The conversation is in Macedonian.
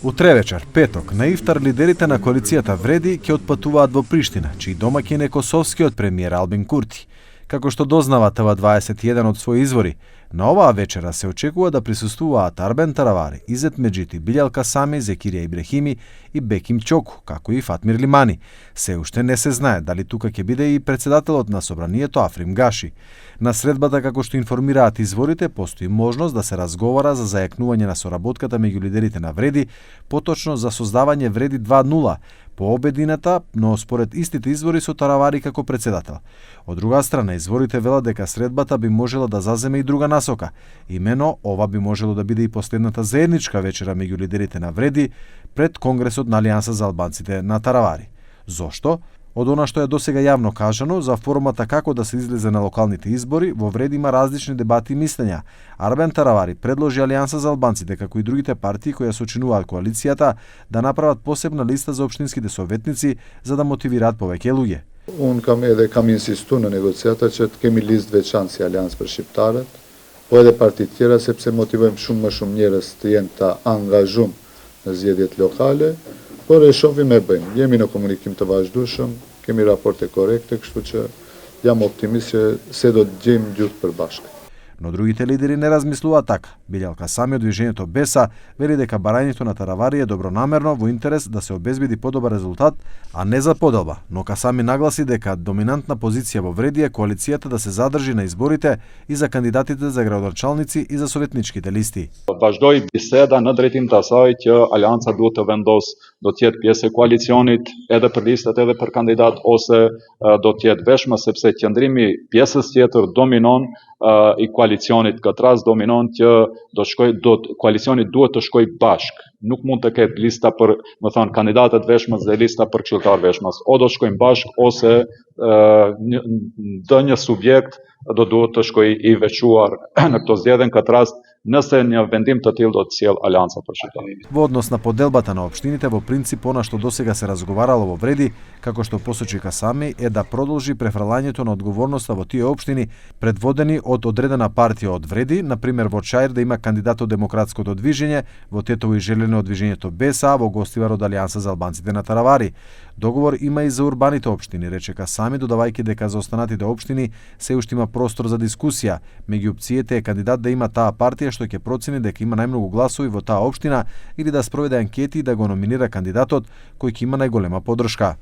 Утре вечер, петок, на ифтар лидерите на коалицијата Вреди ќе отпатуваат во Приштина, чиј домаќин е косовскиот премиер Албин Курти. Како што дознава ТВ21 од своји извори, на оваа вечера се очекува да присуствуваат Арбен Таравари, Изет Меджити, Билјал Касами, Зекирија Ибрехими и Беким Чоку, како и Фатмир Лимани. Се уште не се знае дали тука ќе биде и председателот на собранието Африм Гаши. На средбата, како што информираат изворите, постои можност да се разговара за зајакнување на соработката меѓу лидерите на Вреди, поточно за создавање Вреди 2.0, по обедината, но според истите извори со Таравари како председател. Од друга страна, изворите велат дека средбата би можела да заземе и друга насока. Имено, ова би можело да биде и последната заедничка вечера меѓу лидерите на Вреди пред Конгресот на Алијанса за албанците на Таравари. Зошто? Од она што е досега јавно кажано за формата како да се излезе на локалните избори, во Вреди има различни дебати и мислења. Арбен Таравари предложи Алијанса за албанците, како и другите партии кои ја сочинуваат коалицијата, да направат посебна листа за општинските советници за да мотивираат повеќе луѓе. Kam insistu në negociata që të kemi listë veçantë si Aleancë për shqiptarët, po edhe partitë tjera sepse motivojmë shumë më shumë njerëz të jenë të angazhuar në zgjedhjet lokale, por e shohim e bëjmë. Jemi në komunikim të vazhdueshëm, kemi raporte korrekte, kështu që jam optimist që se do të gjejmë gjyq përbashkët. Но другите лидери не размислуваат така. Билјал Касами од движењето Беса вели дека барањето на Таравари е добронамерно во интерес да се обезбеди подобар резултат, а не за поделба. Но Касами нагласи дека доминантна позиција во Вреди е коалицијата да се задржи на изборите и за кандидатите за градоначалници и за советничките листи. Vazhdoi biseda në drejtim të asaj që Alianca duhet të vendosë do të jetë pjesë e koalicionit edhe për listat edhe për kandidat ose do të jetë veshme sepse qëndrimi pjesës tjetër dominon i koalicionit këtë rast dominon që koalicioni duhet të shkojë bashkë. Nuk mund të ketë lista për, më thënë, kandidatët veshmës dhe lista për këshilltar veshmës. O do të shkojnë bashkë ose ndonjë subjekt do duhet të shkojë i veçuar në këto zgjedhje, në këtë rast nëse një vendim të tillë do të sjell Alianca për shqiptarët. Во однос на поделбата на општините, во принцип она што досега се разговарало во Вреди, како што посочи Касами, е да продолжи префрлањето на одговорноста во тие општини предводени од одредена партија од Вреди, на пример во Чаир да има кандидат од Демократското движење, во Тетово и Желено од движењето Беса, во Гостивар од Алијанса за албанците на Таравари. Договор има и за урбаните општини, рече Касами, додавајќи дека за останатите општини се уште има простор за дискусија. Меѓу опциите е кандидат да има таа партија што ќе процени дека има најмногу гласови во таа општина или да спроведе анкети и да го номинира кандидатот кој ќе има најголема поддршка.